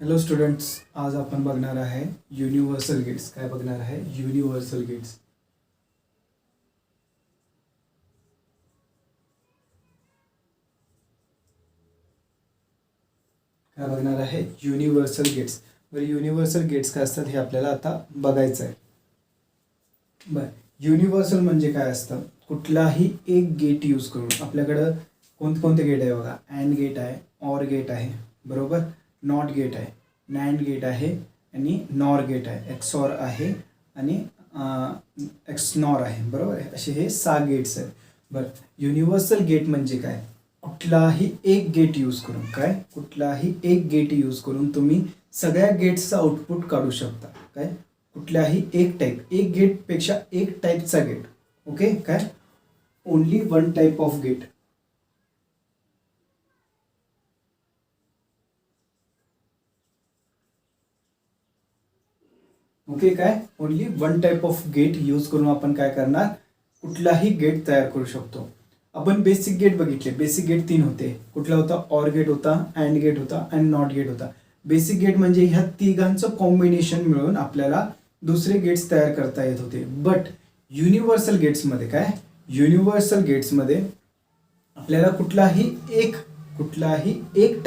Hello students, आज आपण बघणार आहे युनिव्हर्सल गेट्स. काय बघणार आहे? Universal gates. काय बघणार आहे? Universal gates. बरं, युनिव्हर्सल गेट्स काय असतात हे आपल्याला आता बघायचं आहे. बरं, युनिव्हर्सल म्हणजे काय असतं? कुठलाही एक गेट यूज करून आपल्याकडं कोणते गेट आहे बघा. अँड गेट आहे, ऑर गेट आहे, बरोबर, नॉट गेट आहे, नॅन्ड गेट आहे आणि नॉर गेट आहे, एक्सॉर आहे आणि एक्सनॉर आहे, बरोबर आहे. असे हे 6 गेट्स आहेत. बरं, युनिव्हर्सल गेट म्हणजे काय? कुठलाही एक गेट यूज करून, काय, कुठलाही एक गेट यूज करून तुम्ही सगळ्या गेट्सचं आउटपुट काढू शकता. काय, कुठल्याही एक टाईप, एक गेटपेक्षा एक टाईपचा गेट. ओके, काय, only one type of gate. Okay, काय, only one type of gate use करून आपण काय करणार? कुठलाही गेट तयार करू शकतो. आपण बेसिक गेट बघितले. बेसिक गेट 3 होते. कुठला होता? ऑर गेट होता, अँड गेट होता आणि नॉट गेट होता. बेसिक गेट म्हणजे ह्या तिघांचं कॉम्बिनेशन मिळून आपल्याला दुसरे गेट्स तयार करता येत होते. बट युनिव्हर्सल गेट्समध्ये काय? युनिव्हर्सल गेट्समध्ये आपल्याला कुठल्याही एक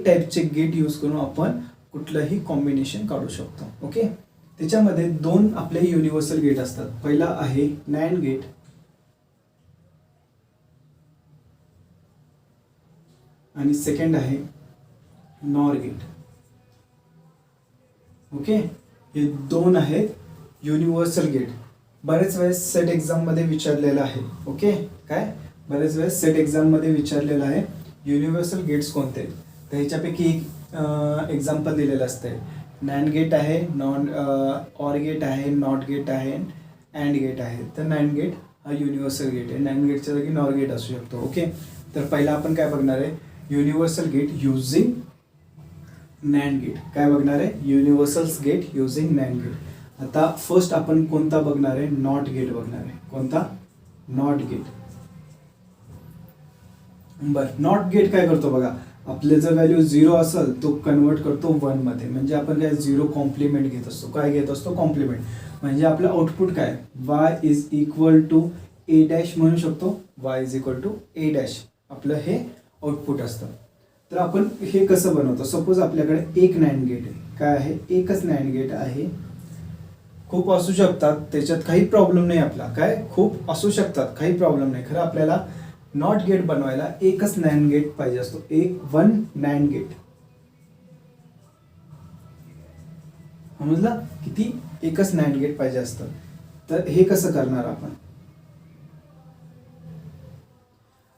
टाईपचे गेट यूज करून आपण कुठलंही कॉम्बिनेशन काढू शकतो. ओके, त्याच्यामध्ये 2 आपले युनिव्हर्सल गेट असतात. पहिला आहे नॅन्ड गेट आणि सेकंड आहे नॉर गेट. ओके, हे 2 आहेत युनिव्हर्सल गेट. बरेच वेळेस सेट एक्झाममध्ये विचारलेलं आहे. ओके, काय, बरेच वेळेस सेट एक्झाममध्ये विचारलेलं आहे युनिव्हर्सल गेट्स कोणते. तर ह्याच्यापैकी एक एक्झाम्पल दिलेलं असते. नॅन्ड गेट आहे, ऑर गेट आहे, नॉट गेट आहे, अँड गेट आहे. तर नॅन्ड गेट हा युनिव्हर्सल गेट आहे. नॅन्ड गेटच्या जागी नॉर गेट असू शकतो. ओके, तर पहिला आपण काय बघणार आहे? Universal gate using NAND gate. काय बघणार आहे? Universal gate using NAND gate. आता फर्स्ट आपण कोणता बघणार आहे? नॉट गेट बघणार आहे. कोणता? NOT gate. बरं, नॉट गेट काय करतो बघा. आपले जर व्हॅल्यू 0 असेल तो कन्वर्ट करतो 1 मध्ये. म्हणजे आपण काय 0 कॉम्प्लिमेंट घेत असतो. काय घेत असतो? कॉम्प्लिमेंट. म्हणजे आपलं आउटपुट काय? y is equal to a dash म्हणू शकतो. y is equal to a dash आपलं हे आउटपुट असतं. तर आपण हे कसं बनवतो? सपोज आपल्याकडे एक नॅन्ड गेट आहे. काय आहे? एकच नॅन्ड गेट आहे. खूप असू शकतात, त्याच्यात काही प्रॉब्लेम नाही आपला. काय, खूप असू शकतात, काही प्रॉब्लेम नाही. खरं आपल्याला नॉट गेट बनवायला एकच नॅन्ड गेट पाहिजे असतो. One NAND gate. समजलं? किती? एकच नॅन्ड गेट पाहिजे असतं. तर हे कसं करणार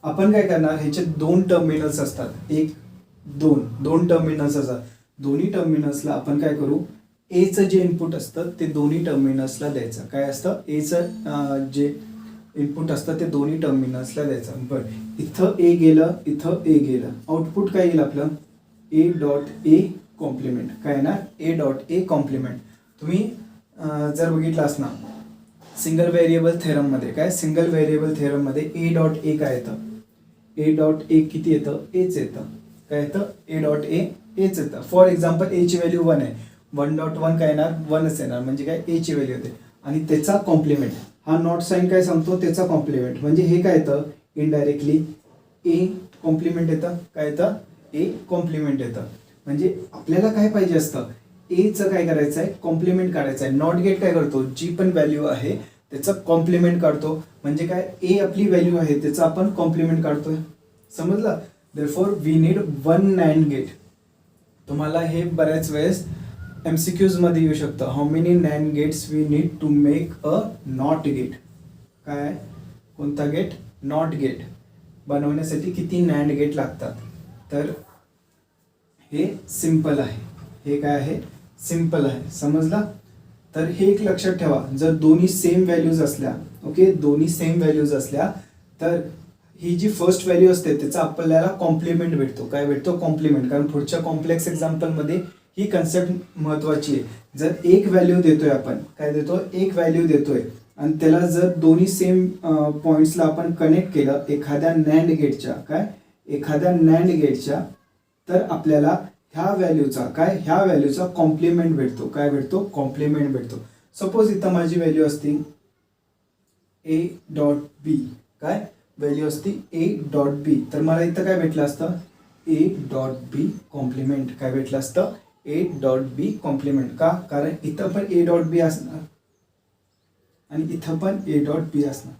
आपण काय करणार? ह्याचे 2 टर्मिनल्स असतात. दोन टर्मिनल्स असतात. दोन्ही टर्मिनल्सला आपण काय करू? एचं जे इनपुट असतं ते दोन्ही टर्मिनल्सला द्यायचं. काय असतं? एचं जे इनपुट असतं ते दोन्ही टर्मिनल्सला द्यायचं. बरं, इथं ए गेलं, इथं ए गेलं. आउटपुट काय येईल आपलं? A dot A complement. काय येणार? A dot A complement. तुम्ही जर बघितलं असणार सिंगल व्हेरिएबल थेरममध्ये, काय, सिंगल व्हेरिएबल थेरममध्ये ए डॉट ए काय येतं? ए डॉट ए किती येतं? एच येतं. काय येतं? ए डॉट ए एच येतं. फॉर एक्झाम्पल एची व्हॅल्यू 1 आहे. 1.1 काय येणार? 1च येणार. म्हणजे काय? एची व्हॅल्यू येते. आणि त्याचा कॉम्प्लिमेंट, हा नॉट साईन काय सांगतो? त्याचा कॉम्प्लिमेंट. म्हणजे हे काय येतं? इनडायरेक्टली ए कॉम्प्लिमेंट येतं. काय येतं? ए कॉम्प्लिमेंट येतं. म्हणजे आपल्याला काय पाहिजे असतं? एचं काय करायचं आहे? कॉम्प्लिमेंट काढायचं आहे. नॉट गेट काय करतो? जी पण व्हॅल्यू आहे त्याचं कॉम्प्लिमेंट काढतो. म्हणजे काय? ए आपली व्हॅल्यू आहे त्याचं आपण कॉम्प्लिमेंट काढतोय. समजलं? Therefore we need one NAND gate. तुम्हाला हे बऱ्याच वेळेस MCQs मध्ये येऊ शकतं. How many NAND gates we need to make a NOT gate. काय? कोणता गेट? नॉट गेट बनवण्यासाठी किती नॅन्ड गेट लागतात? तर हे सिंपल आहे. हे काय आहे? सिंपल आहे. समजला? तर हे एक लक्षात ठेवा. जर दोन्ही सेम व्हॅल्यूज असल्या, ओके, दोन्ही सेम व्हॅल्यूज असल्या तर ही जी फर्स्ट व्हॅल्यू असते त्याचा आपल्याला कॉम्प्लिमेंट भेटतो. काय भेटतो? कॉम्प्लिमेंट. कारण पुढच्या कॉम्प्लेक्स एक्झाम्पलमध्ये ही कन्सेप्ट महत्वाची आहे. जर एक व्हॅल्यू देतोय आपण, काय देतो? एक व्हॅल्यू देतोय आणि त्याला जर दोन्ही सेम पॉईंट्सला आपण कनेक्ट केलं एखाद्या नॅन्ड गेटच्या, काय, एखाद्या नॅन्ड गेटच्या, तर आपल्याला ह्या व्हॅल्यूचा कॉम्प्लिमेंट भेटतो. काय भेटतो? कॉम्प्लिमेंट भेटतो. सपोज इथं माझी व्हॅल्यू असती ए डॉट बी. काय व्हॅल्यू असती? A dot B. तर मला इथं काय भेटलं असतं? A dot B complement. काय भेटलं असतं? A dot B complement. का? कारण इथं पण ए डॉट बी असणार आणि इथं पण ए डॉट बी असणार.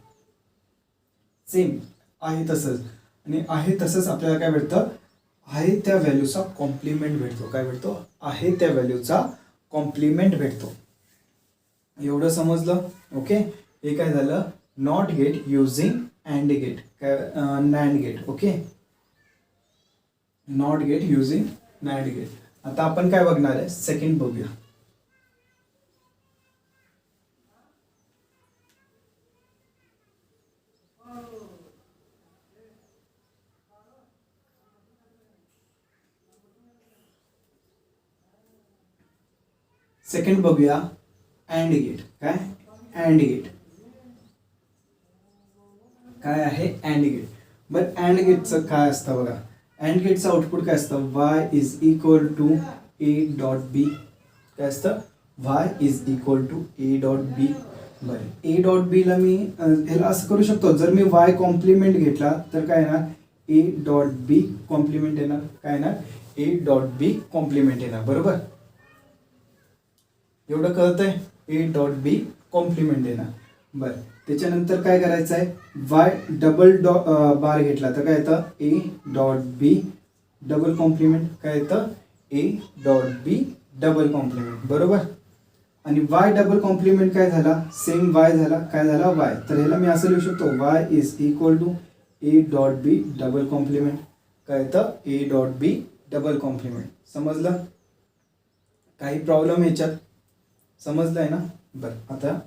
सेम आहे तसंच. आणि आहे तसंच आपल्याला काय भेटतं? आहे त्या व्हॅल्यूचा कॉम्प्लिमेंट भेटतो. काय भेटतो? आहे त्या व्हॅल्यूचा कॉम्प्लिमेंट भेटतो. एवढं समजलं? ओके. हे काय झालं? NOT gate using AND gate. काय? NAND gate. Okay. NOT gate using NAND gate. आता आपण काय बघणार आहे? सेकंड बघूया. सेकंड बघूया अँड गेट. काय? AND gate. काय आहे? AND gate. बरं अँड गेटचं काय असतं बघा. अँड गेटचं आउटपुट काय असतं? Y is equal to A dot B. काय असतं? Y is equal to A dot B. बरं ए डॉट बीला मी ह्याला असं करू शकतो. जर मी वाय कॉम्प्लिमेंट घेतला तर काय येणार? ए डॉट बी कॉम्प्लिमेंट येणार. काय येणार? ए डॉट बी कॉम्प्लिमेंट येणार. बरोबर. एवढं कळतंय? ए डॉट बी कॉम्प्लिमेंट येणार. बरं त्याच्यानंतर काय करायचं आहे? वाय डबल बार घेतला तर काय येतं? A dot B double complement. काय येतं? A dot B double complement. बरोबर. आणि वाय डबल कॉम्प्लिमेंट काय झाला? सेम वाय झाला. काय झाला? वाय. तर ह्याला मी असं लिहू शकतो Y is equal to A dot B double complement. काय येतं? A dot B double complement. समजलं? काही प्रॉब्लेम ह्याच्यात? समजलं आहे ना? बरं आता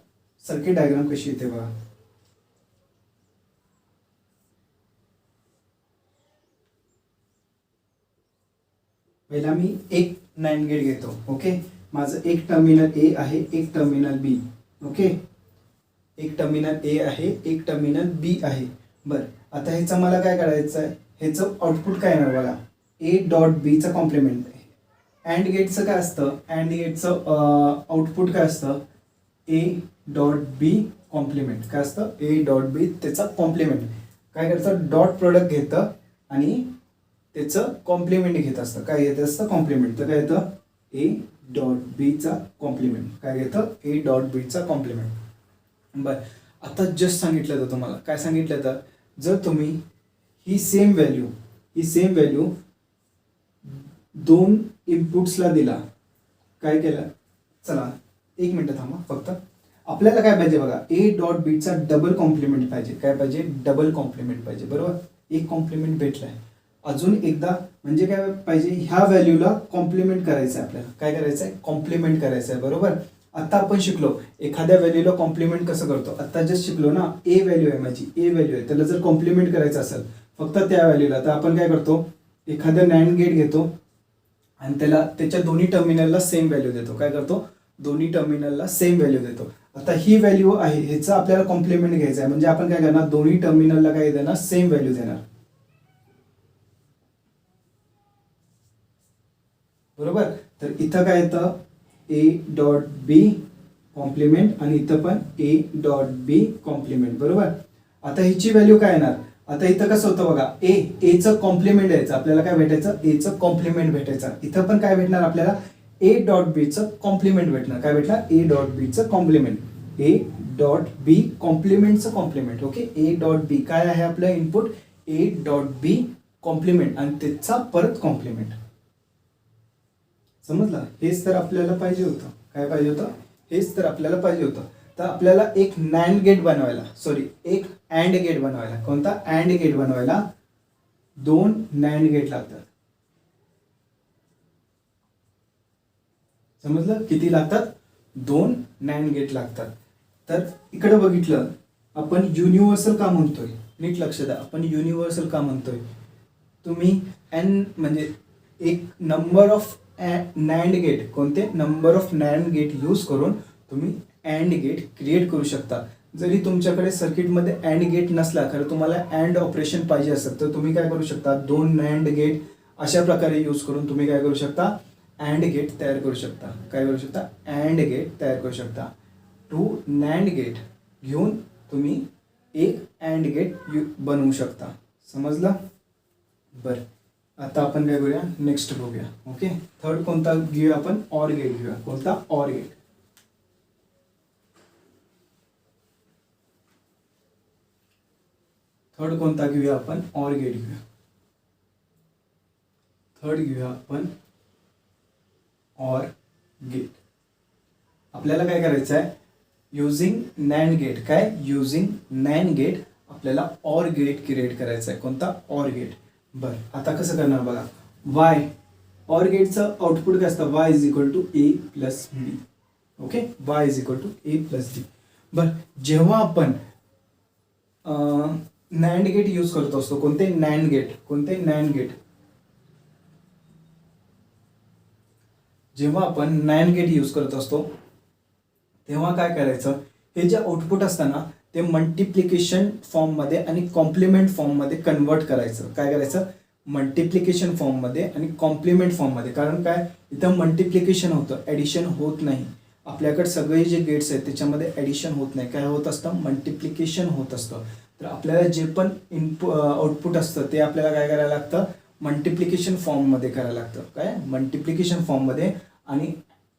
सर्किट डायग्राम कशी येते बघा. पहिला मी एक नॅन्ड गेट घेतो. ओके. माझं एक टर्मिनल ए आहे, एक टर्मिनल बी. ओके. एक टर्मिनल ए आहे, एक टर्मिनल बी आहे. बरं आता ह्याचं मला काय करायचं आहे? ह्याचं आउटपुट काय येणार बघा? ए डॉट बीचं कॉम्प्लिमेंट. अँड गेटचं काय असतं? अँड गेटचं आउटपुट काय असतं? A dot B complement. काय असतं? ए डॉट बी त्याचा कॉम्प्लिमेंट. काय करतं? डॉट प्रोडक्ट घेतं आणि त्याचं कॉम्प्लिमेंट घेत असतं. काय घेत असतं? कॉम्प्लिमेंट. तर काय येतं? ए डॉट बीचा कॉम्प्लिमेंट. काय घेतं? ए डॉट बीचा कॉम्प्लिमेंट. बरं आता जस्ट सांगितलं तर तुम्हाला काय सांगितलं तर जर तुम्ही ही सेम व्हॅल्यू दोन इनपुट्सला दिला. काय केलं? चला एक मिनटं थांबा फक्त. आपल्याला काय पाहिजे बघा? ए डॉट बीचा डबल कॉम्प्लिमेंट पाहिजे. काय पाहिजे? डबल कॉम्प्लिमेंट पाहिजे. बरोबर. एक कॉम्प्लिमेंट भेटलाय. अजून एकदा म्हणजे काय पाहिजे? ह्या व्हॅल्यूला कॉम्प्लिमेंट करायचं आहे आपल्याला. काय करायचं आहे? कॉम्प्लिमेंट करायचं आहे. बरोबर. आता आपण शिकलो एखाद्या व्हॅल्यूला कॉम्प्लिमेंट कसं करतो. आता जस्ट शिकलो ना. ए व्हॅल्यू आहे माझी, ए व्हॅल्यू आहे. त्याला जर कॉम्प्लिमेंट करायचं असेल फक्त त्या व्हॅल्यूला तर आपण काय करतो? एखादं नॅन्ड गेट घेतो आणि त्याच्या दोन्ही टर्मिनलला सेम व्हॅल्यू देतो. काय करतो? दोन्ही टर्मिनलला सेम व्हॅल्यू देतो. आता ही व्हॅल्यू आहे ह्याचा आपल्याला कॉम्प्लिमेंट घ्यायचा आहे म्हणजे आपण काय करणार? दोन्ही टर्मिनलला काय देणार? सेम व्हॅल्यू देणार. बरोबर. तर इथं काय येतं? ए डॉट बी कॉम्प्लिमेंट आणि इथं पण ए डॉट बी कॉम्प्लिमेंट. बरोबर. आता ह्याची व्हॅल्यू काय येणार? आता इथं कसं होतं बघा? एचं कॉम्प्लिमेंट यायचं. आपल्याला काय भेटायचं? एचं कॉम्प्लिमेंट भेटायचं. इथं पण काय भेटणार आपल्याला? ए डॉट बीचं कॉम्प्लिमेंट भेटणार. काय भेटणार? ए डॉट बीचं कॉम्प्लिमेंट. ए डॉट बी कॉम्प्लिमेंटचं complement. Okay. A dot B काय आहे आपलं input? A dot B complement आणि त्याचा परत कॉम्प्लिमेंट. समजलं? हेच तर आपल्याला पाहिजे होतं. काय पाहिजे होतं? हेच तर आपल्याला पाहिजे होतं. तर आपल्याला एक नॅन्ड गेट बनवायला एक अँड गेट बनवायला. कोणता? अँड गेट बनवायला दोन नॅन्ड गेट लागतात. समजलं? किती लागतात? दोन नॅन्ड गेट लागतात. तर इकडे बघितलं आपण युनिव्हर्सल का म्हणतोय? नीट लक्ष द्या. आपण युनिव्हर्सल का म्हणतोय? तुम्ही एन म्हणजे एक नंबर ऑफ नॅन्ड गेट, कोणते? Number of NAND gate use करून तुम्ही अँड गेट क्रिएट करू शकता. जरी तुमच्याकडे सर्किटमध्ये अँड गेट नसला खरं तुम्हाला अँड ऑपरेशन पाहिजे असेल तर तुम्ही काय करू शकता? दोन नॅन्ड गेट अशा प्रकारे यूज करून तुम्ही काय करू शकता, अँड गेट तयार करू शकता. काय करू शकता, अँड गेट तयार करू शकता. टू नॅन्ड गेट घेऊन तुम्ही एक अँड गेट बनवू शकता. समजलं? बरं, आता आपण काय करूया, नेक्स्ट बघूया. ओके, थर्ड कोणता घेऊया आपण, ऑर गेट घेऊया. कोणता, ऑर गेट. थर्ड कोणता घेऊया आपण, ऑर गेट घेऊया. थर्ड घेऊया आपण ऑर गेट. आपल्याला काय करायचं आहे, युझिंग नॅन्ड गेट. काय, युझिंग नॅन्ड गेट आपल्याला ऑर गेट क्रिएट करायचं आहे. कोणता, ऑर गेट. बरं, आता कसं करणार बघा. वाय, ऑर गेटचं आउटपुट काय असतं, Y is equal to A plus B. Okay, Y is equal to A plus B. बरं, जेव्हा आपण नॅन्ड गेट यूज करत असतो, कोणते, नॅन्ड गेट. कोणते, नॅन्ड गेट. जेव्हा आपण नॅन्ड गेट यूज करत असतो तेव्हा काय करायचं, हे जे आउटपुट असतं ना ते मल्टिप्लिकेशन फॉर्ममध्ये आणि कॉम्प्लिमेंट फॉर्ममध्ये कन्वर्ट करायचं. काय करायचं, मल्टिप्लिकेशन फॉर्ममध्ये आणि कॉम्प्लिमेंट फॉर्ममध्ये. कारण काय, इथं मल्टिप्लिकेशन होतं, ॲडिशन होत नाही. आपल्याकडे सगळे जे गेट्स आहेत त्याच्यामध्ये ॲडिशन होत नाही. काय होत असतं, मल्टिप्लिकेशन होत असतं. तर आपल्याला जे पण आउटपुट असतं ते आपल्याला काय करायला लागतं, मल्टिप्लिकेशन फॉर्ममध्ये करायला लागतं. काय, मल्टिप्लिकेशन फॉर्ममध्ये. आणि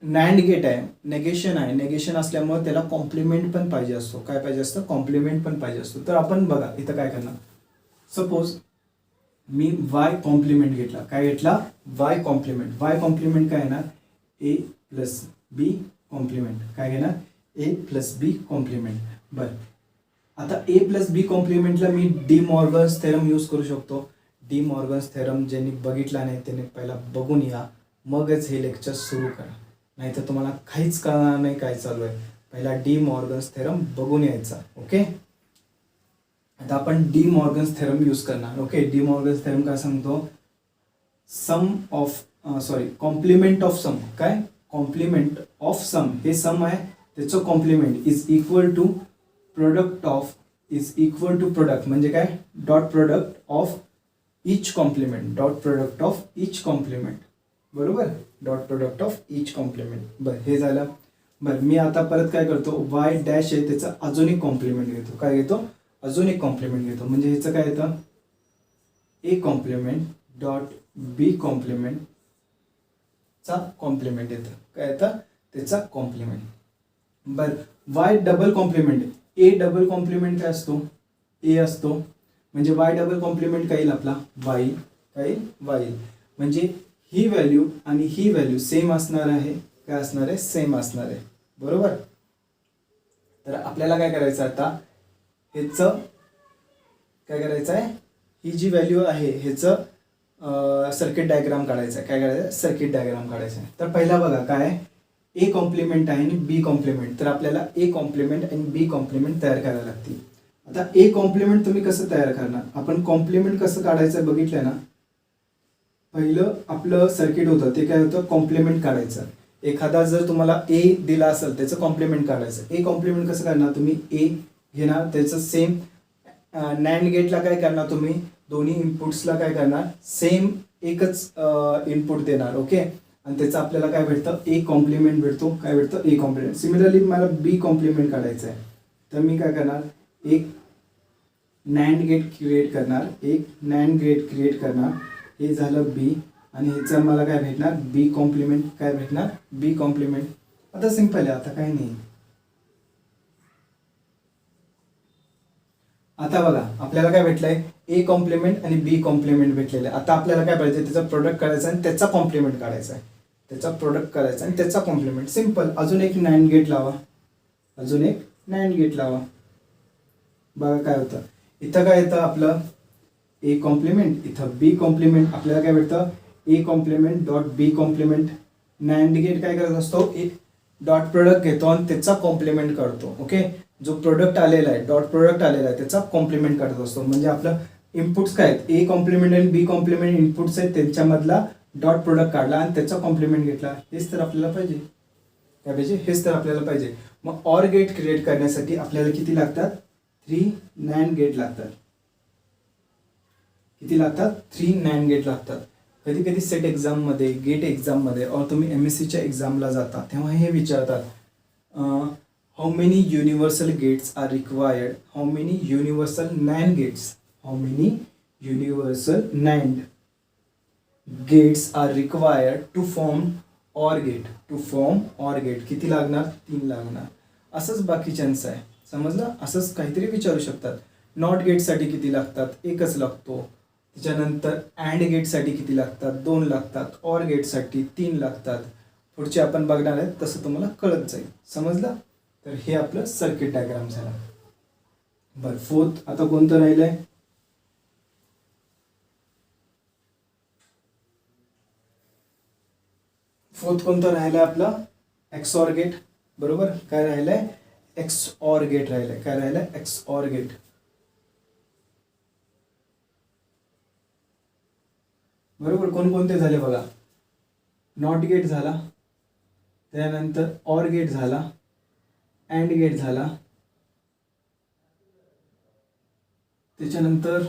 नॅन्ड गेट आहे, नेगेशन आहे. नेगेशन असल्यामुळे त्याला कॉम्प्लिमेंट पण पाहिजे असतो. काय पाहिजे असतं, कॉम्प्लिमेंट पण पाहिजे असतो. तर आपण बघा इथं काय करणार, सपोज मी वाय कॉम्प्लिमेंट घेतला. काय घेतला, वाय कॉम्प्लिमेंट. वाय कॉम्प्लिमेंट काय येणार, ए प्लस बी कॉम्प्लिमेंट. काय घेणार, ए प्लस बी कॉम्प्लिमेंट. बरं, आता ए प्लस बी कॉम्प्लिमेंटला मी डी मॉर्गन्स थेरम यूज करू शकतो. डी मॉर्गन्स थेरम ज्यांनी बघितला नाही त्याने पहिला बघून या, मगच हे लेक्चर सुरू करा. नाहीतर तुम्हाला काहीच कळणार नाही काय चालू आहे. पहिला डी मॉर्गन्स थेरम बघून यायचा. ओके, आता आपण डी मॉर्गन्स थेरम यूज करणार. ओके, डी मॉर्गन्स थेरम काय सांगतो, sum of complement of sum. काय, कॉम्प्लिमेंट ऑफ सम. हे सम आहे, त्याचं complement is equal to product of, is equal to product म्हणजे काय, dot product of each complement. Dot product of each complement. बरोबर, dot product of each complement. बरं, हे झालं. बरं, मी आता परत काय करतो, वाय डॅश आहे त्याचा अजून एक कॉम्प्लिमेंट घेतो. काय घेतो, अजून एक कॉम्प्लिमेंट घेतो. म्हणजे ह्याचं काय येतं, A complement dot B complement चा कॉम्प्लिमेंट येतं. काय येतं, त्याचा कॉम्प्लिमेंट. बरं, Y double complement. A double complement काय असतो, ए असतो. म्हणजे वाय डबल कॉम्प्लिमेंट काय येईल आपला, वाई. काय येईल, वाई. म्हणजे ही व्हॅल्यू आणि ही व्हॅल्यू सेम असणार आहे. काय असणार आहे, सेम असणार आहे. बरोबर. तर आपल्याला काय करायचं आता, ह्याचं काय करायचं आहे, ही जी व्हॅल्यू आहे ह्याचं सर्किट डायग्राम काढायचं आहे. काय करायचं, सर्किट डायग्राम काढायचं आहे. तर पहिला बघा काय, ए कॉम्प्लिमेंट आहे आणि बी कॉम्प्लिमेंट. तर आपल्याला ए कॉम्प्लिमेंट आणि बी कॉम्प्लिमेंट तयार करायला लागतील. आता ए कॉम्प्लिमेंट तुम्ही कसं तयार करणार, आपण कॉम्प्लिमेंट कसं काढायचं बघितलं ना. पहिलं आपलं सर्किट होतं ते काय होतं, कॉम्प्लिमेंट काढायचं. एखादा जर तुम्हाला ए दिला असेल त्याचं कॉम्प्लिमेंट काढायचं. ए कॉम्प्लिमेंट कसं करणार, तुम्ही ए घेणार, त्याचं सेम नॅन्ड गेटला काय करणार, तुम्ही दोन्ही इनपुट्सला काय करणार, सेम एकच इनपुट देणार. ओके, आणि त्याचं आपल्याला काय भेटतं, ए कॉम्प्लिमेंट भेटतो. काय भेटतं, ए कॉम्प्लिमेंट. सिमिलरली मला बी कॉम्प्लिमेंट काढायचं आहे. तर मी काय करणार, एक नॅन्ड गेट क्रिएट करणार. एक नॅन्ड गेट क्रिएट करणार. हे झालं बी आणि ह्याचं मला काय भेटणार, बी कॉम्प्लिमेंट. काय भेटणार, बी कॉम्प्लिमेंट. आता सिंपल आहे, आता काही नाही. आता बघा आपल्याला काय भेटलंय, ए कॉम्प्लिमेंट आणि बी कॉम्प्लिमेंट भेटलेलं आहे. आता आपल्याला काय पाहिजे, त्याचा प्रोडक्ट काढायचा आणि त्याचा कॉम्प्लिमेंट काढायचा आहे. त्याचा प्रोडक्ट करायचा आणि त्याचा कॉम्प्लिमेंट. सिंपल. अजून एक नॅन्ड गेट लावा. अजून एक नॅन्ड गेट लावा. बघा काय होतं, इथं काय येतं आपलं, ए कॉम्प्लिमेंट, इथं बी कॉम्प्लिमेंट. आपल्याला काय भेटतं, A complement dot B complement. NAND gate काय करत असतो, एक डॉट प्रोडक्ट घेतो आणि त्याचा कॉम्प्लिमेंट करतो. ओके, जो प्रोडक्ट आलेला आहे, डॉट प्रोडक्ट आलेला आहे त्याचा कॉम्प्लिमेंट करत असतो. म्हणजे आपलं इनपुट्स काय आहेत, ए कॉम्प्लिमेंट आणि बी कॉम्प्लिमेंट इनपुट्स आहेत, त्यांच्यामधला डॉट प्रोडक्ट काढला आणि त्याचा कॉम्प्लिमेंट घेतला. हेच तर आपल्याला पाहिजे. काय पाहिजे, हेच तर आपल्याला पाहिजे. मग ऑर गेट क्रिएट करण्यासाठी आपल्याला किती लागतात, 3 नॅन्ड गेट लागतात. किती लागतात, 3 नॅन्ड गेट लागतात. कधी कधी सेट एक्झाममध्ये, गेट एक्झाममध्ये और तुम्ही MSCच्या एक्झामला जाता तेव्हा हे विचारतात, how many universal gates are required, how many universal NAND gates, how many universal NAND gates are required to form OR gate, to form OR gate. किती लागणार? 3 लागणार. असंच बाकीच्यांचं आहे, समजलं? असंच काहीतरी विचारू शकतात. नॉट गेटसाठी किती लागतात? 1च लागतो. त्याच्यानंतर अँड गेटसाठी किती लागतात? 2 लागतात. ऑर गेटसाठी 3 लागतात. पुढचे आपण बघणार आहेत, तसं तुम्हाला कळत जाईल. समजलं? तर हे आपलं सर्किट डायग्राम झालं. बरं, फोर्थ आता कोणतं राहिलंय? फोर्थ कोणतं राहिलंय आपलं? XOR gate. बरोबर, काय राहिलंय? एक्सऑर गेट राहिलंय. काय राहिलंय? XOR gate. बरोबर, कोणकोणते झाले बघा? नॉट गेट झाला, त्यानंतर ऑर गेट झाला, अँड गेट झाला, त्याच्यानंतर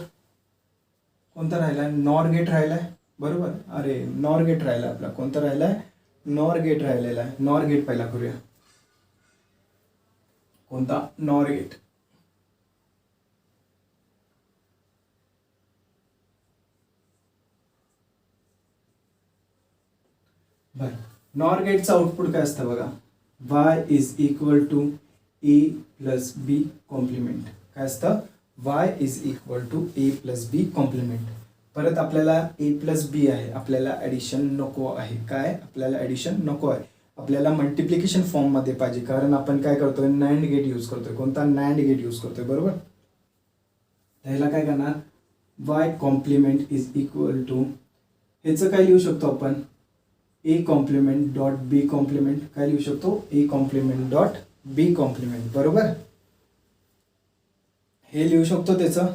कोणता राहिलाय? नॉर गेट राहिलाय. बरोबर, अरे नॉर गेट राहिला आपला. कोणता राहिलाय? नॉर गेट राहिलेला आहे. नॉर गेट पहिला करूया. कोणता? NOR gate. बर, नॉर गेटचं आउटपुट काय असतं बघा? y is equal to a plus B complement. काय असतं? y is equal to a plus B complement. परत आपल्याला a प्लस बी आहे, आपल्याला ॲडिशन नको आहे. काय? आपल्याला ॲडिशन नको आहे. आपल्याला मल्टिप्लिकेशन फॉर्ममध्ये पाहिजे, कारण आपण काय करतोय? नॅन्ड गेट यूज करतोय. कोणता? नॅन्ड गेट यूज करतोय. बरोबर, त्याला काय करणार? y complement is equal to, ह्याचं काय लिहू शकतो आपण? a complement dot B complement. काय लिहू शकतो? a complement dot B complement. बरोबर, हे लिहू शकतो त्याचं.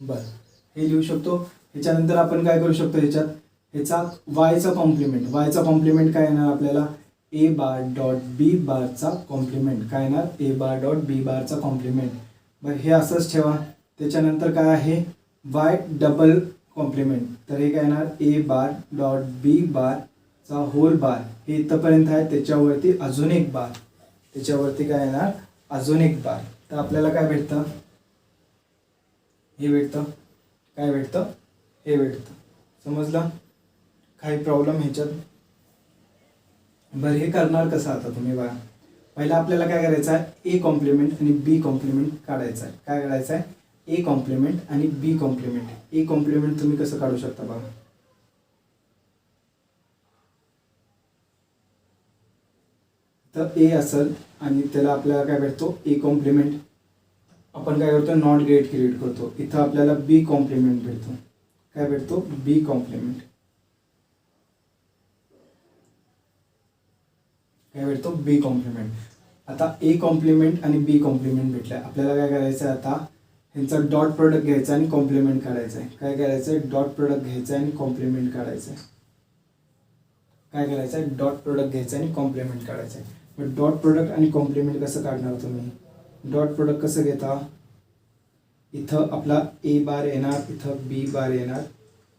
बर, हे लिहू शकतो. ह्याच्यानंतर आपण काय करू शकतो? ह्याच्यात ह्याचा वायचा कॉम्प्लिमेंट. वायचा कॉम्प्लिमेंट काय येणार आपल्याला? ए बार डॉट बी बारचा कॉम्प्लिमेंट. काय येणार? ए बार डॉट बी बारचा कॉम्प्लिमेंट. बरं, हे असंच ठेवा. त्याच्यानंतर काय आहे? Y double complement. तर हे काय येणार? ए बार डॉट बी बारचा होल बार. हे इथंपर्यंत आहे. त्याच्यावरती अजून एक बार. त्याच्यावरती काय येणार? अजून एक बार. तर आपल्याला काय भेटतं? हे भेटतं. काय भेटतं? हे भेटतं. समजलं? काही प्रॉब्लेम ह्याच्यात? बरं, हे करणार कसं आता तुम्ही बघा. पहिला आपल्याला काय करायचं आहे? ए कॉम्प्लिमेंट आणि बी कॉम्प्लिमेंट काढायचं आहे. काय काढायचं आहे? ए कॉम्प्लिमेंट आणि बी कॉम्प्लिमेंट. ए कॉम्प्लिमेंट तुम्ही कसं काढू शकता बघा. तर ए असेल आणि त्याला आपल्याला काय भेटतो? A complement. आपण काय करतो? नॉट गेट क्रिएट करतो. इथं आपल्याला बी कॉम्प्लिमेंट भेटतो. काय भेटतो? B complement. काय भेटतो? B complement. आता ए कॉम्प्लिमेंट आणि बी कॉम्प्लिमेंट भेटलाय. आपल्याला काय करायचं आहे? आता ह्यांचा डॉट प्रोडक्ट घ्यायचा आणि कॉम्प्लिमेंट काढायचं आहे. काय करायचं आहे? डॉट प्रोडक्ट घ्यायचं आणि कॉम्प्लिमेंट काढायचं आहे. काय करायचं आहे? डॉट प्रोडक्ट घ्यायचं आणि कॉम्प्लिमेंट काढायचं आहे. पण डॉट प्रोडक्ट आणि कॉम्प्लिमेंट कसं काढणार तुम्ही? डॉट प्रोडक्ट कसं घेता? इथं आपला ए बार येणार, इथं बी बार येणार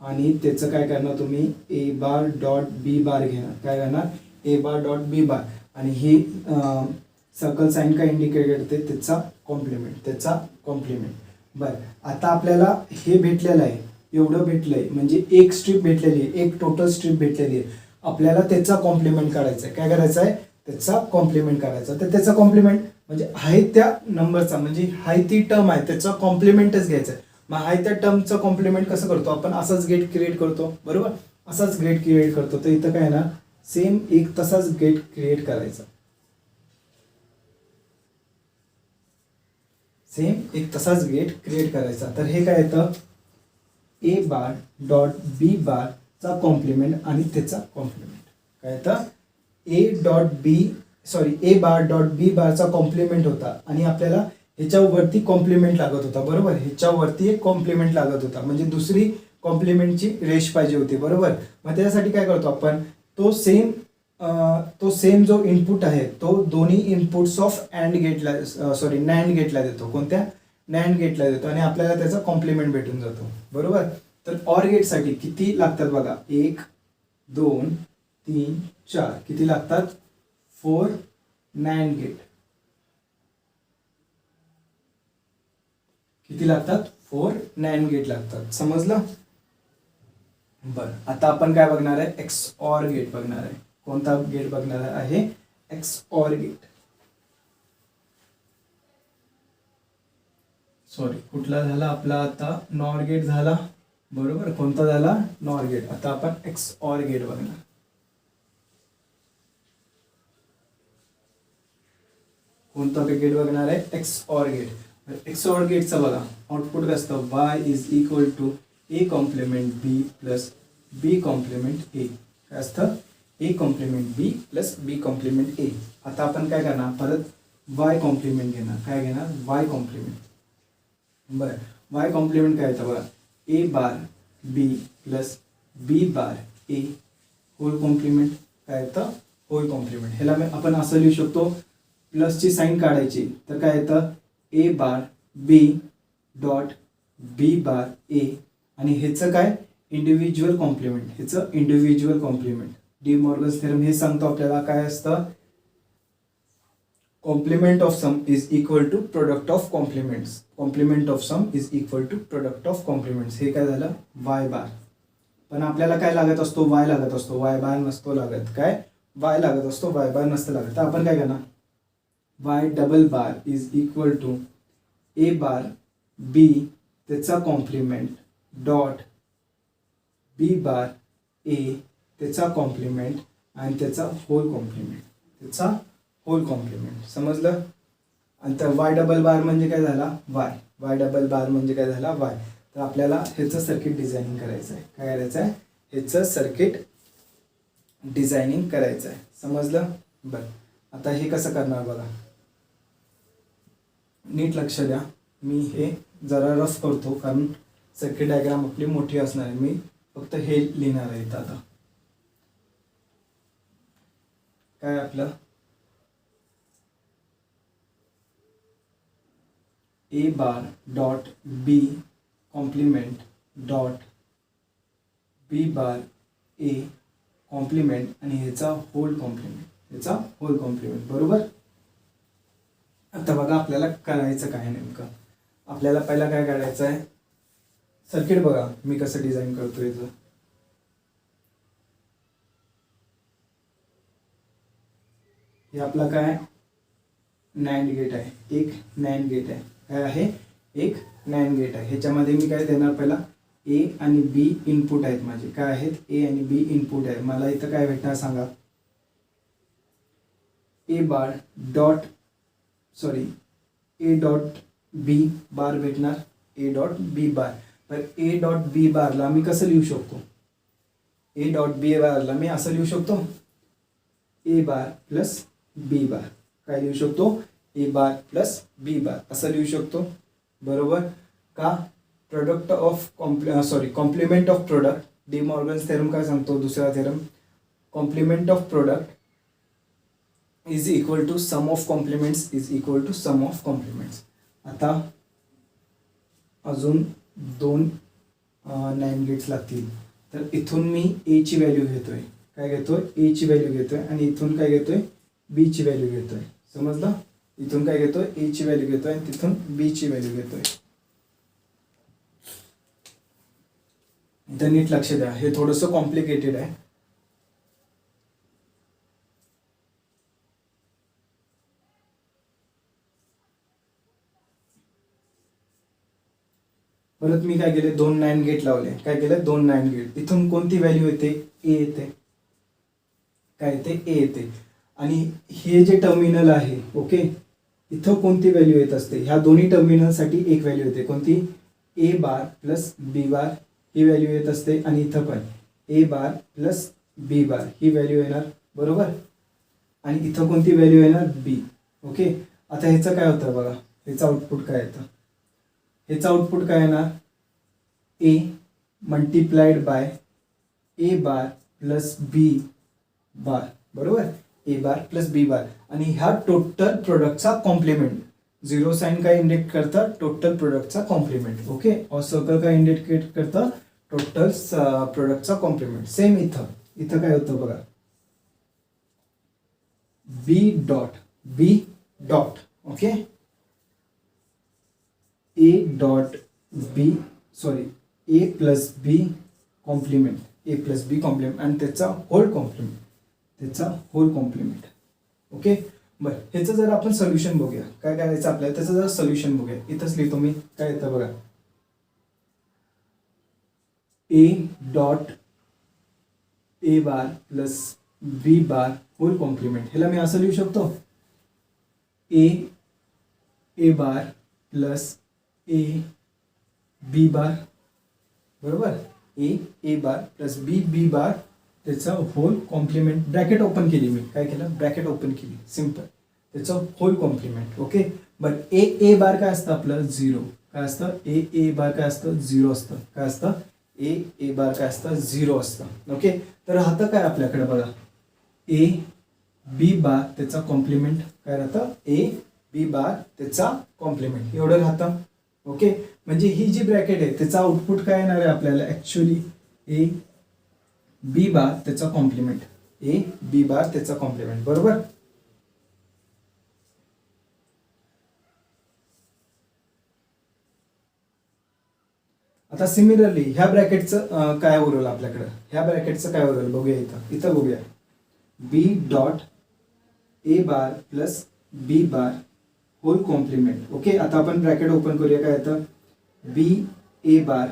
आणि त्याचं काय करणार तुम्ही? ए बार डॉट बी बार घेणार. काय करणार? ए बार डॉट बी बार. आणि ही सर्कल साईन काय इंडिकेट करते? त्याचा कॉम्प्लिमेंट. त्याचा कॉम्प्लिमेंट. बरं, आता आपल्याला हे भेटलेलं आहे. एवढं भेटलंय म्हणजे एक स्ट्रीप भेटलेली आहे, एक टोटल स्ट्रीप भेटलेली आहे. आपल्याला त्याचा कॉम्प्लिमेंट काढायचा आहे. काय करायचं आहे? त्याचा कॉम्प्लिमेंट करायचा. तर त्याचा कॉम्प्लिमेंट म्हणजे आहे त्या नंबरचा, म्हणजे हाय ती टर्म आहे त्याचा कॉम्प्लिमेंटच घ्यायचं आहे. मग हाय त्या टर्मचं कॉम्प्लिमेंट कसं करतो आपण? असाच गेट क्रिएट करतो. बरोबर, असाच गेट क्रिएट करतो. तर इथं काय ना, सेम एक तसाच गेट क्रिएट करायचा. सेम एक तसाच गेट क्रिएट करायचा. तर हे काय येतं? ए बार डॉट बी बारचा कॉम्प्लिमेंट आणि त्याचा कॉम्प्लिमेंट. काय येतं? ए बार डॉट बी बारचा कॉम्प्लिमेंट होता आणि आपल्याला ह्याच्यावरती कॉम्प्लिमेंट लागत होता. बरोबर, ह्याच्यावरती एक कॉम्प्लिमेंट लागत होता म्हणजे दुसरी कॉम्प्लिमेंटची रेश पाहिजे होती. बरोबर, मग त्यासाठी काय करतो आपण? तो सेम जो इनपुट आहे तो दोन्ही इनपुट्स ऑफ अँड गेटला नॅन्ड गेटला देतो. कोणत्या? नॅन्ड गेटला देतो आणि आपल्याला त्याचा कॉम्प्लिमेंट भेटून जातो, बरोबर. तर ऑर गेटसाठी किती लागतात बघा, 1 2 3 4 किती लागतात, 4 नॅन्ड गेट किती लागतात, 4 नॅन्ड गेट लागतात. समजलं. बरं, आता आपण काय बघणार आहे, एक्स ऑर गेट बघणार आहे. कोणता गेट बघणार आहे, एक्स ऑर गेट. सॉरी, कुठला झाला आपला आता, नॉर गेट झाला, बरोबर. कोणता झाला, नॉर गेट. आता आपण एक्स ऑर गेट बघणार. कोणता गेट बघणार आहे, XOR gate. XOR गेटचा बघा आउटपुट काय असतं, y is equal to A complement B plus B complement A. काय असतं, A complement B plus B complement A. आता आपण काय करणार, परत वाय कॉम्प्लिमेंट घेणार. काय घेणार, वाय कॉम्प्लिमेंट. बरं, वाय कॉम्प्लिमेंट काय येतं बघा, ए बार बी प्लस बी बार ए होल कॉम्प्लिमेंट. काय येतं, होल कॉम्प्लिमेंट. ह्याला आपण असं लिहू शकतो, प्लसची साईन काढायची तर काय येतं, ए बार बी डॉट बी बार ए. आणि ह्याचं काय, इंडिव्हिज्युअल कॉम्प्लिमेंट. ह्याचं individual complement. De Morgan's theorem हे सांगतो आपल्याला काय असतं, complement of sum is equal to product of complements. Complement of sum is equal to product of complements. हे काय झालं, वाय बार. पण आपल्याला काय लागत असतो, वाय लागत असतो, वाय बार नसतो लागत. काय, वाय लागत असतो, वाय बार नसतं लागत. तर आपण काय करणार, Y double bar is equal to A bar B त्याचा कॉम्प्लिमेंट डॉट बी बार ए त्याचा कॉम्प्लिमेंट आणि त्याचा होल कॉम्प्लिमेंट. त्याचा होल कॉम्प्लिमेंट. समजलं. आणि तर वाय डबल बार म्हणजे काय झाला, वाय. वाय डबल बार म्हणजे काय झाला, वाय. तर आपल्याला ह्याचं सर्किट डिझायनिंग करायचं आहे. काय करायचं आहे, ह्याचं सर्किट डिझायनिंग करायचं आहे. समजलं. बरं, आता हे कसं करणार बघा, नीट लक्ष द्या. मी हे जरा रफ करतो कारण सर्किट डायग्राम आपली मोठी असणार आहे. मी फक्त हे लिहिणार आहे इथं. आता काय आपलं, A bar dot B complement dot B bar A complement आणि ह्याचा होल कॉम्प्लिमेंट. ह्याचा होल कॉम्प्लिमेंट, बरोबर. आता बघा आपल्याला करायचं काय नेमकं, आपल्याला पहिला काय करायचं आहे, सर्किट बघा मी कसं डिझाईन करतो याचं. हे आपला काय, नॅन्ड गेट आहे. एक नॅन्ड गेट आहे. काय आहे, एक नॅन्ड गेट आहे. ह्याच्यामध्ये मी काय देणार, पहिला ए आणि बी इनपुट आहेत माझे. काय आहेत, ए आणि बी इनपुट आहे. मला इथं काय भेटणार सांगा, A bar dot sorry A dot B bar भेटणार, ए डॉट बी बार. तर ए डॉट बी बारला मी कसं लिहू शकतो, ए डॉट बी बारला मी असं लिहू शकतो, ए बार प्लस बी बार. काय लिहू शकतो, ए बार प्लस बी बार असं लिहू शकतो, बरोबर. का, product of complement of product. De Morgan's theorem काय सांगतो, दुसरा theorem, complement of product is equal to sum of complements is equal to sum of complements. आता अजून 2 नॅन्ड गेट्स लागतील. तर इथून मी ए ची व्हॅल्यू घेतोय. काय घेतोय, ए ची व्हॅल्यू घेतोय आणि इथून काय घेतोय, बी ची व्हॅल्यू घेतोय. समजलं. इथून काय घेतोय, ए ची व्हॅल्यू घेतोय आणि तिथून बी ची व्हॅल्यू घेतोय. इथं नीट लक्ष द्या, हे थोडंसं कॉम्प्लिकेटेड आहे. परत मी काय केले, 2 नॅन्ड गेट लावले. काय केलं, 2 नॅन्ड गेट. इथून कोणती व्हॅल्यू येते, ए येते. काय येते, ए येते. आणि हे जे टर्मिनल आहे, ओके, इथं कोणती व्हॅल्यू येत असते, ह्या दोन्ही टर्मिनलसाठी एक व्हॅल्यू येते. कोणती, ए बार प्लस बी बार ही व्हॅल्यू येत असते. आणि इथं पण ए बार प्लस बी बार ही व्हॅल्यू येणार, बरोबर. आणि इथं कोणती व्हॅल्यू येणार, बी. ओके. आता ह्याचं काय होतं बघा, ह्याचं आउटपुट काय येतं, ह्याचं आउटपुट काय येणार, A multiplied by A bar plus B bar, बरोबर. A bar plus B bar आणि ह्या टोटल प्रोडक्टचा कॉम्प्लिमेंट. झिरो साइन काय इंडिकेट करतं, टोटल प्रोडक्टचा कॉम्प्लिमेंट. ओके, और सर्कल काय इंडिकेट करतं, टोटल प्रोडक्टचा कॉम्प्लिमेंट. सेम इथं काय होतं बघा, B dot. Okay, A dot B A plus B complement, आणि त्याचा होल कॉम्प्लिमेंट. ओके, बरं, ह्याचं जर आपण सोल्युशन बघूया, काय करायचं आपल्याला, त्याचं जर सोल्युशन बघूया. इथंच लिहितो मी, काय येतं बघा, A dot A bar plus B bar whole complement. ह्याला मी असं लिहू शकतो, ए bar plus A B bar, बरोबर, ए बार प्लस बी बार, त्याचा होल कॉम्प्लिमेंट. ब्रॅकेट ओपन केली मी, काय केलं, ब्रॅकेट ओपन केली, सिम्पल, त्याचं होल कॉम्प्लिमेंट. ओके, बट ए बार काय असतं आपलं, झिरो. काय असतं, ए बार काय असतं, झिरो असतं. काय असतं, ए बार काय असतं, झिरो असतं. ओके, तर राहतं काय आपल्याकडे बघा, ए बी बार त्याचा कॉम्प्लिमेंट काय राहतं, ए बी बार त्याचा कॉम्प्लिमेंट, एवढं राहतं. ओके, म्हणजे ही जी ब्रॅकेट आहे त्याचा आउटपुट काय येणार आहे आपल्याला, ऍक्च्युली ए बी बार त्याचा कॉम्प्लिमेंट, ए बी बार त्याचा कॉम्प्लिमेंट, बरोबर. आता सिमिलरली ह्या ब्रॅकेटचं काय उरलं आपल्याकडं, ह्या ब्रॅकेटचं काय उरलं बघूया, इथं बघूया, B dot A bar plus B bar whole complement. Okay, आता आपण ब्रॅकेट ओपन करूया, काय येतं, बी ए बार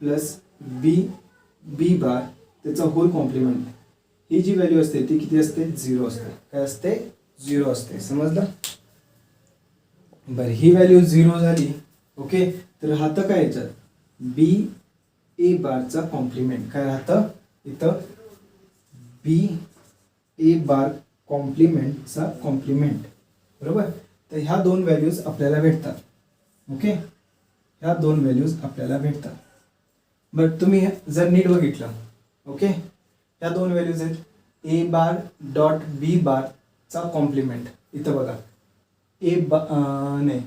प्लस बी बार त्याचा होल कॉम्प्लिमेंट. ही जी व्हॅल्यू असते ती किती असते, झिरो असते. काय असते, झिरो असते, समजलं. बरं, ही व्हॅल्यू झिरो झाली. ओके, तर राहतं काय याच्यात, बी ए बारचा कॉम्प्लिमेंट. काय राहतं इथं, बी ए बार कॉम्प्लिमेंटचा कॉम्प्लिमेंट, बरोबर. तर ह्या दोन व्हॅल्यूज आपल्याला भेटतात. ओके, ह्या दोन व्हॅल्यूज आपल्याला भेटतात. बट तुम्ही जर नीट बघितलं, ओके, ह्या दोन व्हॅल्यूज आहेत, ए बार डॉट बी बारचा कॉम्प्लिमेंट. इथं बघा, नाही,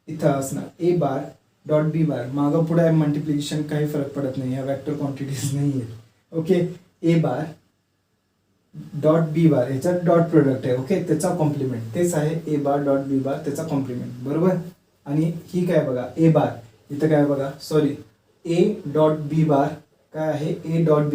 इथं असणार ए बार डॉट बी बार, मागं पुढे मल्टिप्लिकेशन काही फरक पडत नाही, ह्या वेक्टर क्वांटिटीज नाही आहेत. ओके, ए बार डॉट बी बार ह्याचा डॉट प्रोडक्ट आहे. ओके, त्याचा कॉम्प्लिमेंट तेच आहे, ए बार डॉट बी बार त्याचा कॉम्प्लिमेंट, बरोबर. आणि ही काय बघा, ए बार, इथं काय बघा, सॉरी, ए डॉट बी बार काय आहे, ए डॉट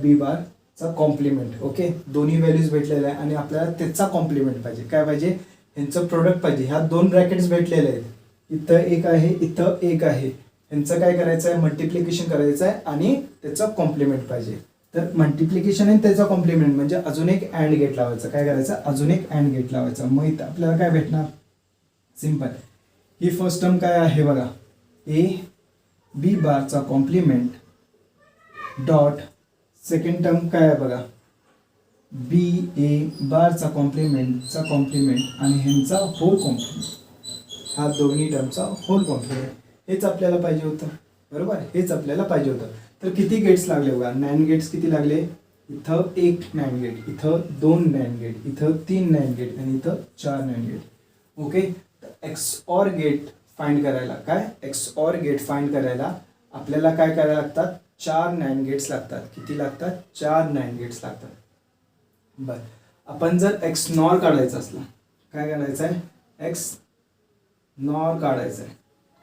बी बारचा कॉम्प्लिमेंट. ओके, दोन्ही व्हॅल्यूज भेटलेल्या आहे आणि आपल्याला त्याचा कॉम्प्लिमेंट पाहिजे. काय पाहिजे, ह्यांचं प्रोडक्ट पाहिजे. ह्या दोन ब्रॅकेट्स भेटलेले आहेत, इथं एक आहे, इथं एक आहे, ह्यांचं काय करायचं आहे, मल्टिप्लिकेशन करायचं आहे आणि त्याचा कॉम्प्लिमेंट पाहिजे. तर मल्टिप्लिकेशन आणि त्याचा कॉम्प्लिमेंट म्हणजे अजून एक अँड गेट लावायचं. काय करायचं, अजून एक अँड गेट लावायचं. मग इथं आपल्याला काय भेटणार, सिम्पल, ही फर्स्ट टर्म काय आहे बघा, ए बी बारचा कॉम्प्लिमेंट डॉट सेकंड टर्म काय आहे बघा, बी ए बारचा कॉम्प्लिमेंटचा कॉम्प्लिमेंट आणि ह्यांचा होल कॉम्प्लिमेंट. हा दोन्ही टर्मचा होल कॉम्प्लिमेंट, हेच आपल्याला पाहिजे होतं, बरोबर, हेच आपल्याला पाहिजे होतं. तर किती गेट्स लागले बघा, नॅन्ड गेट्स किती लागले, इथं एक नॅन्ड गेट, इथं दोन नॅन्ड गेट, इथं तीन नॅन्ड गेट आणि इथं चार नॅन्ड गेट. ओके, तर एक्सऑर गेट फाइंड करायला, काय एक्सऑर गेट फाइंड करायला आपल्याला काय करायला लागतात, चार नॅन्ड गेट्स लागतात. किती लागतात, चार नॅन्ड गेट्स लागतात. बर, आपण जर एक्स नॉर काढायचा असला, काय करायचं आहे, एक्स नॉर काढायचं आहे.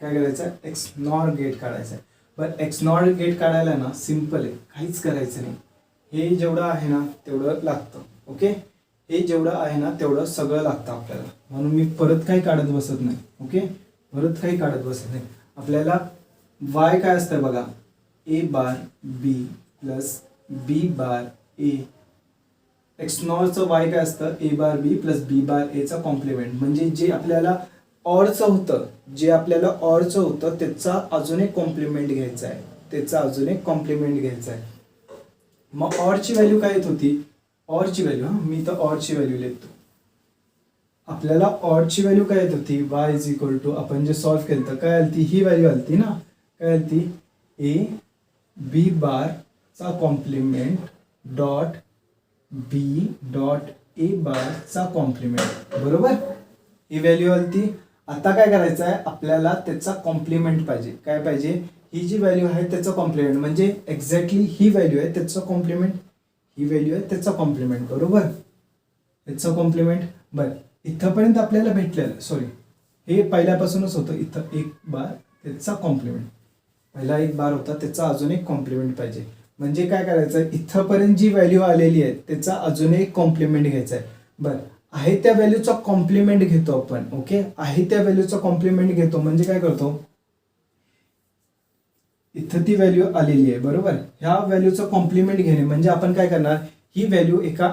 काय करायचं आहे, एक्स नॉर गेट काढायचं आहे. बरं, एक्स नॉर गेट काढायला ना सिम्पल आहे, काहीच करायचं नाही. हे जेवढं आहे ना तेवढं लागतं. ओके, हे जेवढं आहे ना तेवढं सगळं लागतं आपल्याला, म्हणून मी परत काही काढत बसत नाही. ओके, परत काही काढत बसत नाही. आपल्याला वाय काय असतं बघा, ए बार बी प्लस बी बार ए. एक्स नॉरचं वाय काय असतं, ए बार बी प्लस बी बार एचा कॉम्प्लिमेंट. म्हणजे जे आपल्याला ऑरचं होतं, त्याचा अजून एक कॉम्प्लिमेंट घ्यायचा आहे, मग ऑरची व्हॅल्यू काय येत होती, ऑरची व्हॅल्यू, मी तर ऑरची व्हॅल्यू लिहितो. आपल्याला ऑरची व्हॅल्यू काय येत होती, वाय इज इक्वल टू, आपण जे सॉल्व्ह केलं तर काय आली, ही व्हॅल्यू आली ना, काय आली, ए बी बारचा complement dot B dot A बारचा कॉम्प्लिमेंट, बरोबर. ही व्हॅल्यू आली ती. आता काय करायचं आहे आपल्याला त्याचा कॉम्प्लिमेंट पाहिजे. काय पाहिजे? ही जी व्हॅल्यू आहे त्याचं कॉम्प्लिमेंट म्हणजे एक्झॅक्टली ही व्हॅल्यू आहे त्याचं कॉम्प्लिमेंट, ही व्हॅल्यू आहे त्याचं कॉम्प्लिमेंट. बरोबर, याचं कॉम्प्लिमेंट. बरं, इथंपर्यंत आपल्याला भेटलेलं, सॉरी हे पहिल्यापासूनच होतं. इथं एक बार त्याचा कॉम्प्लिमेंट, पहिला एक बार होता त्याचा अजून एक कॉम्प्लिमेंट पाहिजे. म्हणजे काय करायचं, इथंपर्यंत जी व्हॅल्यू आलेली आहे त्याचा अजून एक कॉम्प्लिमेंट घ्यायचा आहे. बरं, आहे त्या व्हॅल्यूचा कॉम्प्लिमेंट घेतो आपण. ओके, आहे त्या व्हॅल्यूचा कॉम्प्लिमेंट घेतो म्हणजे काय करतो, इथं ती व्हॅल्यू आलेली आहे. बरोबर, ह्या व्हॅल्यूचं कॉम्प्लिमेंट घेणे म्हणजे आपण काय करणार, ही व्हॅल्यू एका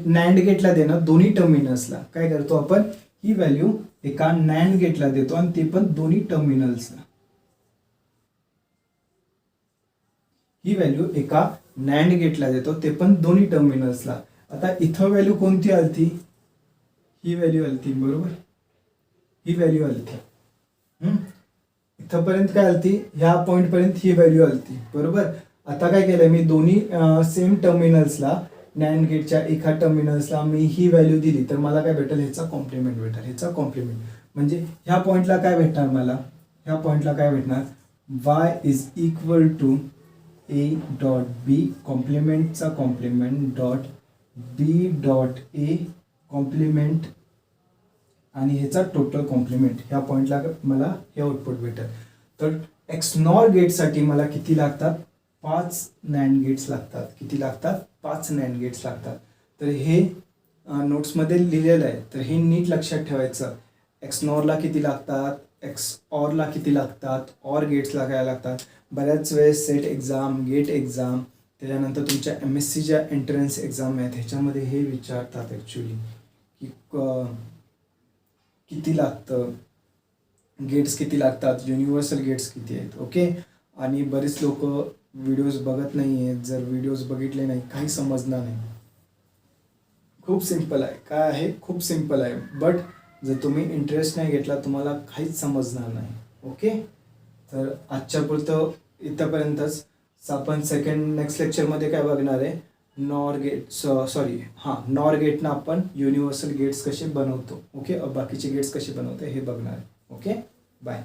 नॅन्ड गेटला देणं दोन्ही टर्मिनल्सला. काय करतो आपण, ही व्हॅल्यू एका नॅन्ड गेटला देतो आणि ते पण दोन्ही टर्मिनल्सला. ही व्हॅल्यू एका नॅन्ड गेटला देतो ते पण दोन्ही टर्मिनल्सला. आता इथं व्हॅल्यू कोणती आलती, ही व्हॅल्यू आलती. बरोबर, ही व्हॅल्यू आलती. इथंपर्यंत काय आलती, ह्या पॉइंट पर्यंत ही व्हॅल्यू आलती. बरोबर, आता काय केलंय मी दोन्ही सेम टर्मिनल्सला, नॅन्ड गेटच्या एका टर्मिनल्सला मी ही व्हॅल्यू दिली तर मला काय भेटेल, ह्याचा कॉम्प्लिमेंट भेटेल. ह्याचा कॉम्प्लिमेंट म्हणजे ह्या पॉइंटला काय भेटणार मला, ह्या पॉइंटला काय भेटणार, y is equal to A dot B कॉम्प्लिमेंटचा complement dot B dot A complement आणि ह्याचा टोटल कॉम्प्लिमेंट. ह्या पॉइंटला मला हे आउटपुट भेटेल. तर एक्सनॉर गेटसाठी मला किती लागतात, 5 नॅन्ड गेट्स लागतात. किती लागतात, 5 नॅन्ड गेट्स लागतात. तर हे नोट्समध्ये लिहिलेलं आहे तर हे नीट लक्षात ठेवायचं. एक्सनॉरला किती लागतात, एक्सऑरला किती लागतात, ऑर गेट्सला काय लागतात. बऱ्याच वेळेस सेट एक्झाम, गेट एक्झाम, त्याच्यानंतर तुमच्या MSCच्या एंट्रन्स एक्झाम आहेत ह्याच्यामध्ये हे विचारतात ॲक्च्युली की किती लागतं, गेट्स किती लागतात, युनिव्हर्सल गेट्स किती आहेत. ओके, आणि बरेच लोक व्हिडिओज बघत नाही आहेत. जर व्हिडिओज बघितले नाही काही समजणार नाही. खूप सिम्पल आहे. काय आहे, खूप सिम्पल आहे. बट जर तुम्ही इंटरेस्ट नाही घेतला तुम्हाला काहीच समजणार नाही. ओके, तर आजच्या पुरतं इथंपर्यंतच. आपण नेक्स्ट लेक्चरमध्ये काय बघणार आहे, नॉर गेट, नॉर गेटनं आपण युनिव्हर्सल गेट्स कसे बनवतो. ओके, बाकीचे गेट्स कसे बनवतो हे बघणार आहे. Okay, bye.